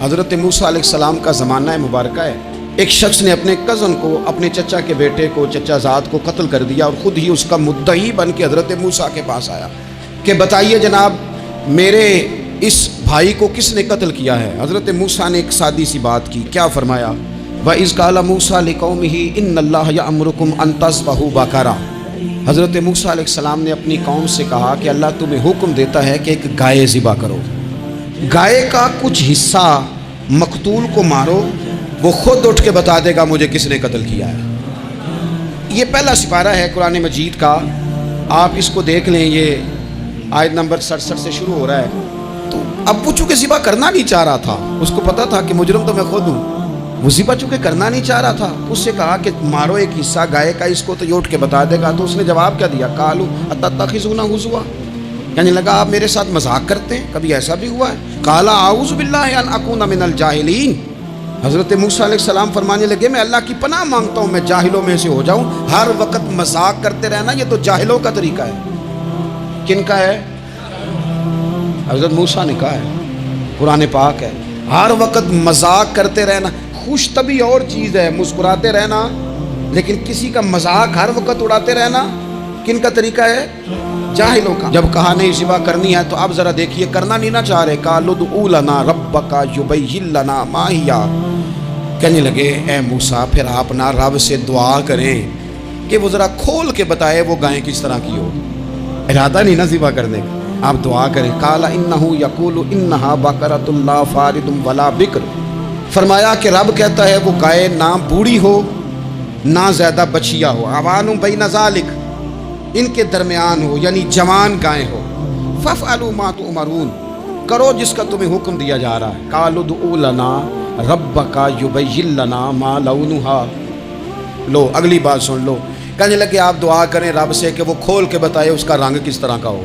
حضرت موسیٰ علیہ السلام کا زمانہ مبارکہ ہے. ایک شخص نے اپنے کزن کو، اپنے چچا کے بیٹے کو، چچا زاد کو قتل کر دیا اور خود ہی اس کا مدعی بن کے حضرت موسیٰ کے پاس آیا کہ بتائیے جناب میرے اس بھائی کو کس نے قتل کیا ہے؟ حضرت موسیٰ نے ایک سادی سی بات کی. کیا فرمایا؟ وَإِذْ قَالَ مُوسَىٰ لِقَوْمِهِ إِنَّ اللَّهَ يَأْمُرُكُمْ أَن تَذْبَحُوا بَقَرَةً. حضرت موسیٰ علیہ السلام نے اپنی قوم سے کہا کہ اللہ تمہیں حکم دیتا ہے کہ ایک گائے ذبح کرو. گائے کا کچھ حصہ مقتول کو مارو، وہ خود اٹھ کے بتا دے گا مجھے کس نے قتل کیا ہے. یہ پہلا سپارہ ہے قرآن مجید کا، آپ اس کو دیکھ لیں. یہ آیت نمبر 67 سے شروع ہو رہا ہے. تو اب وہ چونکہ ذبح کرنا نہیں چاہ رہا تھا، اس کو پتا تھا کہ مجرم تو میں خود ہوں، وہ ذبح چونکہ کرنا نہیں چاہ رہا تھا، اس سے کہا کہ مارو ایک حصہ گائے کا، اس کو تو یہ اٹھ کے بتا دے گا. تو اس نے جواب کیا دیا؟ قالوا اتتخذون ہزوا، یعنی لگا آپ میرے ساتھ مذاق کرتے ہیں، کبھی ایسا بھی ہوا ہے؟ قال اعوذ باللہ ان اکون من الجاہلین. حضرت موسیٰ علیہ السلام فرمانے لگے میں اللہ کی پناہ مانگتا ہوں میں جاہلوں میں سے ہو جاؤں. ہر وقت مذاق کرتے رہنا یہ تو جاہلوں کا طریقہ ہے. کن کا ہے؟ حضرت موسیٰ نے کہا ہے، قرآن پاک ہے. ہر وقت مذاق کرتے رہنا، خوش طبی اور چیز ہے، مسکراتے رہنا، لیکن کسی کا مذاق ہر وقت اڑاتے رہنا کن کا طریقہ ہے؟ جاہلوں کا. جب کہا نہیں ذبح کرنی ہے تو اب ذرا دیکھیے کرنا نہیں نہ چاہ رہے. قالوا ادع لنا ربک یبین لنا ما ہی، کہنے لگے اے موسیٰ پھر آپ نہ رب سے دعا کریں کہ وہ ذرا کھول کے بتائے وہ گائیں کس طرح کی ہو. ارادہ نہیں نا ذبح کرنے کا، آپ دعا کریں. قال انہ یقول انہا بقرۃ لا فارض ولا بکر. فرمایا کہ رب کہتا ہے وہ گائے نہ بوڑھی ہو نہ زیادہ بچیا ہو، عوان بین ذالک، ان کے درمیان ہو، یعنی جوان گائے ہو. فافعلوا ما تؤمرون، کرو جس کا تمہیں حکم دیا جا رہا ہے. قالوا ادع لنا ربک یبین لنا ما لونھا. لو اگلی بات سن لو. کہنے لگے آپ دعا کریں رب سے کہ وہ کھول کے بتائے اس کا رنگ کس طرح کا ہو،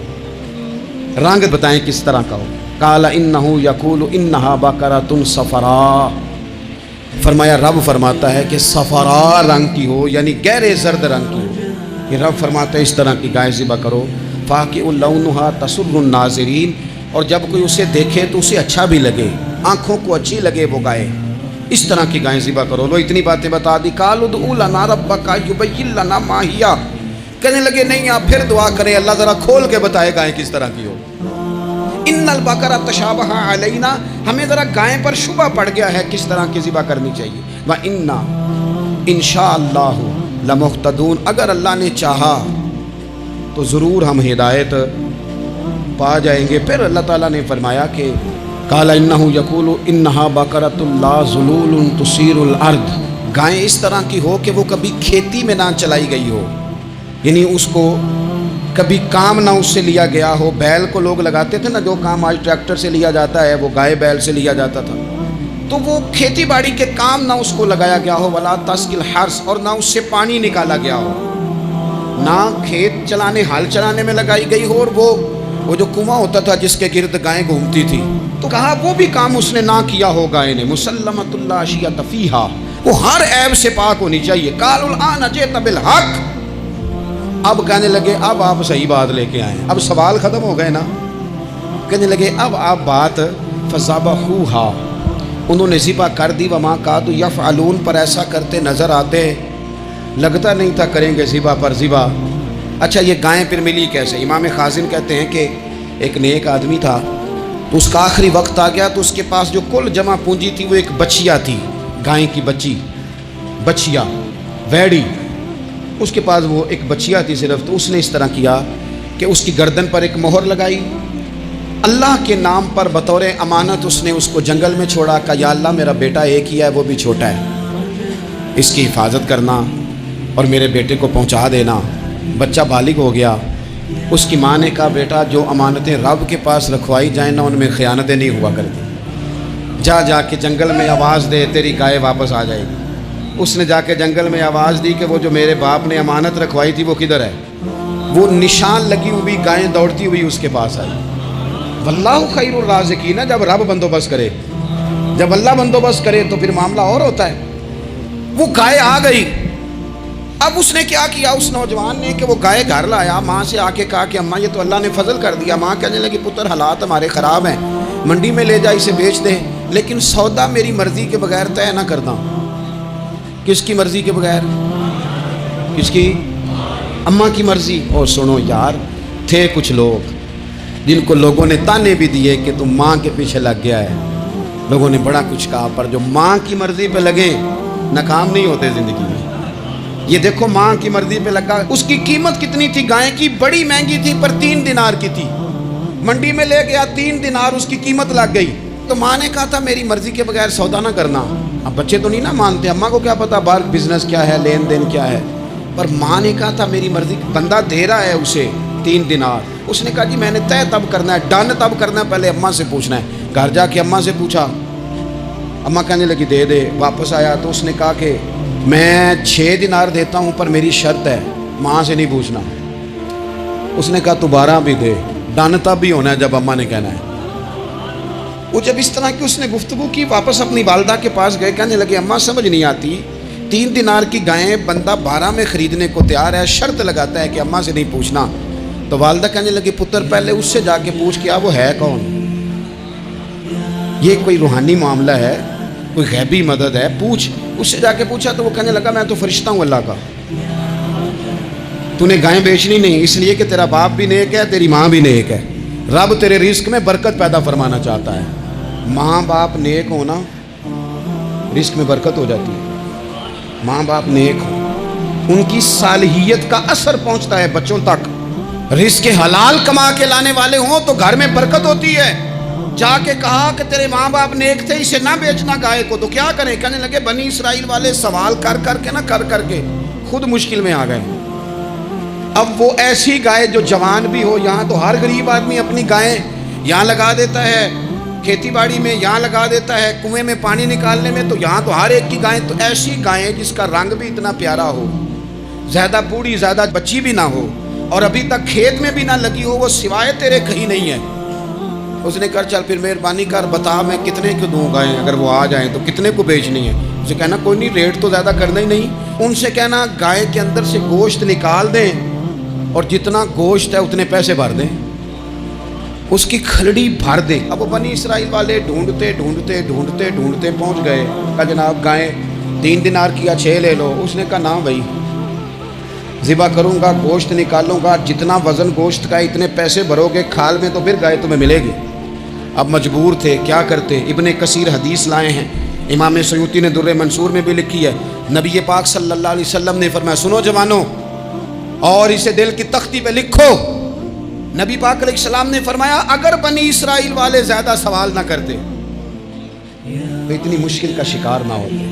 رنگ بتائیں کس طرح کا ہو. قال انہ یقول انہا بقرۃ صفراء. فرمایا رب فرماتا ہے کہ صفراء رنگ کی ہو، یعنی گہرے زرد رنگ کی ہو. یہ رب فرماتا ہے اس طرح کی گائے ذبح کرو. فاقع لونھا تسر الناظرین، اور جب کوئی اسے دیکھے تو اسے اچھا بھی لگے، آنکھوں کو اچھی لگے وہ گائے، اس طرح کی گائیں ذبح کرو. لو اتنی باتیں بتا دی. قالوا ادع لنا ربک یبین لنا ما ہی، کہنے لگے نہیں آپ پھر دعا کریں اللہ ذرا کھول کے بتائے گائیں کس طرح کی ہو. ان البقرہ تشابہ علینا، ہمیں ذرا گائیں پر شبہ پڑ گیا ہے کس طرح کی ذبح کرنی چاہیے. وَإِنَّا انشاءاللہ لمہتدون، اگر اللہ نے چاہا تو ضرور ہم ہدایت پا جائیں گے. پھر اللہ تعالیٰ نے فرمایا کہ قال انہ یقول انہا بقرۃ لا ذلول تثیر الارض، گائیں اس طرح کی ہو کہ وہ کبھی کھیتی میں نہ چلائی گئی ہو، یعنی اس کو کبھی کام نہ اس سے لیا گیا ہو. بیل کو لوگ لگاتے تھے نا، جو کام آج ٹریکٹر سے لیا جاتا ہے وہ گائے بیل سے لیا جاتا تھا. تو وہ کھیتی باڑی کے کام نہ اس کو لگایا گیا ہو. ولا تسقی الحرث، اور نہ اس سے پانی نکالا گیا ہو، نہ کھیت چلانے ہل چلانے میں لگائی گئی ہو. اور وہ جو کنواں ہوتا تھا جس کے گرد گائیں گھومتی تھی، تو کہا وہ بھی کام اس نے نہ کیا ہو گائے نے. مسلمۃ لا شیۃ فیہا، وہ ہر عیب سے پاک ہونی چاہیے. قالوا الآن جئت بالحق، اب کہنے لگے اب آپ صحیح بات لے کے آئے ہیں، اب سوال ختم ہو گئے نا. کہنے لگے اب آپ بات فذبحوہا، انہوں نے ذبح کر دی. وما کادوا یفعلون، پر ایسا کرتے نظر آتے، لگتا نہیں تھا کریں گے ذبح پر ذبح. اچھا یہ گائیں پھر ملی کیسے؟ امام خازن کہتے ہیں کہ ایک نیک آدمی تھا، تو اس کا آخری وقت آ گیا تو اس کے پاس جو کل جمع پونجی تھی وہ ایک بچیا تھی، گائیں کی بچی، بچیا ویڑی، اس کے پاس وہ ایک بچیا تھی صرف. تو اس نے اس طرح کیا کہ اس کی گردن پر ایک مہر لگائی، اللہ کے نام پر بطور امانت اس نے اس کو جنگل میں چھوڑا. کہا یا اللہ میرا بیٹا ایک ہی ہے، وہ بھی چھوٹا ہے، اس کی حفاظت کرنا اور میرے بیٹے کو پہنچا دینا. بچہ بالغ ہو گیا. اس کی ماں نے کہا بیٹا جو امانتیں رب کے پاس رکھوائی جائیں نا ان میں خیانتیں نہیں ہوا کرتی، جا کے جنگل میں آواز دے تیری گائے واپس آ جائے گی. اس نے جا کے جنگل میں آواز دی کہ وہ جو میرے باپ نے امانت رکھوائی تھی وہ کدھر ہے. وہ نشان لگی ہوئی گائیں دوڑتی ہوئی اس کے پاس آئی. واللہ خیر الرازقین، جب رب بندوبست کرے، جب اللہ بندوبست کرے تو پھر معاملہ اور ہوتا ہے. وہ گائے آ گئی. اب اس نے کیا کیا اس نوجوان نے کہ وہ گائے گھر لایا، ماں سے آ کے کہا کہ اماں یہ تو اللہ نے فضل کر دیا. ماں کہنے لگی پتر حالات ہمارے خراب ہیں، منڈی میں لے جا اسے بیچ دے. لیکن سودا میری مرضی کے بغیر طے نہ کرنا. کس کی مرضی کے بغیر؟ کس کی؟ اماں کی مرضی. اور سنو یار، تھے کچھ لوگ جن کو لوگوں نے تانے بھی دیے کہ تم ماں کے پیچھے لگ گیا ہے. لوگوں نے بڑا کچھ کہا، پر جو ماں کی مرضی پہ لگے ناکام نہیں ہوتے زندگی میں. یہ دیکھو ماں کی مرضی پہ لگا. اس کی قیمت کتنی تھی گائے کی؟ بڑی مہنگی تھی، پر 3 دینار کی تھی. منڈی میں لے گیا، 3 دینار اس کی قیمت لگ گئی. تو ماں نے کہا تھا میری مرضی کے بغیر سودا نہ کرنا. اب بچے تو نہیں نہ مانتے، اماں کو کیا پتا باہر بزنس کیا ہے، لین دین کیا ہے. پر ماں نے کہا تھا میری مرضی. بندہ دے رہا ہے اسے 3 دینار. اس نے کہا جی میں نے طے تب کرنا ہے، ڈن تب کرنا ہے، پہلے اماں سے پوچھنا ہے. گھر جا کے اماں سے پوچھا، اماں کہنے لگی دے دے. واپس آیا تو اس نے کہا کہ میں 6 دینار دیتا ہوں، پر میری شرط ہے ماں سے نہیں پوچھنا. اس نے کہا تو 12 بھی دے. ڈن تب بھی ہونا ہے جب اماں نے کہنا ہے. وہ جب اس طرح کی اس نے گفتگو کی، واپس اپنی والدہ کے پاس گئے. کہنے لگے اماں سمجھ نہیں آتی، 3 دینار کی گائیں بندہ 12 میں خریدنے کو تیار ہے، شرط لگاتا ہے کہ اماں سے نہیں پوچھنا. تو والدہ کہنے لگی پتر پہلے اس سے جا کے پوچھ کیا وہ ہے کون. یہ کوئی روحانی معاملہ ہے، کوئی غیبی مدد ہے، پوچھ. اس سے جا کے پوچھا تو وہ کہنے لگا میں تو فرشتہ ہوں اللہ کا. تو نے گائیں بیچنی نہیں، اس لیے کہ تیرا باپ بھی نیک ہے، تیری ماں بھی نیک ہے. رب تیرے رزق میں برکت پیدا فرمانا چاہتا ہے. ماں باپ نیک ہونا رزق میں برکت ہو جاتی ہے. ماں باپ نیک ہو، ان کی صالحیت کا اثر پہنچتا ہے بچوں تک. رزق حلال کما کے لانے والے ہوں تو گھر میں برکت ہوتی ہے. جا کے کہا کہ تیرے ماں باپ نیک تھے، اسے نہ بیچنا گائے کو. تو کیا کریں؟ کہنے لگے بنی اسرائیل والے سوال کر کر کے خود مشکل میں آ گئے. اب وہ ایسی گائے جو جوان بھی ہو، یہاں تو ہر غریب آدمی اپنی گائیں یہاں لگا دیتا ہے، کھیتی باڑی میں یہاں لگا دیتا ہے، کنویں میں پانی نکالنے میں، تو یہاں تو ہر ایک کی گائیں. تو ایسی گائیں جس کا رنگ بھی اتنا پیارا ہو، زیادہ بوڑھی زیادہ بچی بھی نہ ہو، اور ابھی تک کھیت میں بھی نہ لگی ہو، وہ سوائے تیرے کہیں نہیں ہے. اس نے کہا چل پھر مہربانی کر بتا میں کتنے کو دوں گائیں، اگر وہ آ جائیں تو کتنے کو بیچنی ہے. اسے کہنا کوئی نہیں، ریٹ تو زیادہ کرنا ہی نہیں. ان سے کہنا گائے کے اندر سے گوشت نکال دیں اور جتنا گوشت ہے اتنے پیسے بھر دیں، اس کی کھلڑی بھر دیں. اب وہ بنی اسرائیل والے ڈھونڈتے پہنچ گئے. کہا جناب گائیں 3 دینار کی یا 6 لے لو. اس نے کہا نہ بھائی، ذبح کروں گا، گوشت نکالوں گا، جتنا وزن گوشت کا اتنے پیسے بھرو گے کھال میں تو پھر گائے تمہیں ملے گی. اب مجبور تھے، کیا کرتے. ابن کثیر حدیث لائے ہیں، امام سیوطی نے در منصور میں بھی لکھی ہے. نبی پاک صلی اللہ علیہ وسلم نے فرمایا سنو جوانوں، اور اسے دل کی تختی پہ لکھو. نبی پاک علیہ السلام نے فرمایا اگر بنی اسرائیل والے زیادہ سوال نہ کرتے تو اتنی مشکل کا شکار نہ ہوتے.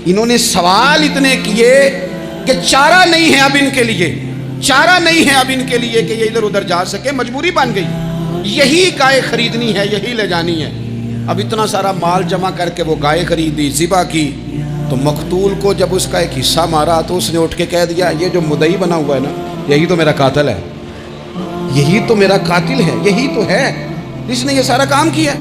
انہوں نے سوال اتنے کیے کہ چارہ نہیں ہے اب ان کے لیے، چارہ نہیں ہے اب ان کے لیے کہ یہ ادھر ادھر جا سکے. مجبوری بن گئی، یہی گائے خریدنی ہے، یہی لے جانی ہے. اب اتنا سارا مال جمع کر کے وہ گائے خریدی، ذبح کی. تو مقتول کو جب اس کا ایک حصہ مارا تو اس نے اٹھ کے کہہ دیا یہ جو مدعی بنا ہوا ہے نا، یہی تو میرا قاتل ہے، یہی تو میرا قاتل ہے، یہی تو ہے جس نے یہ سارا کام کیا.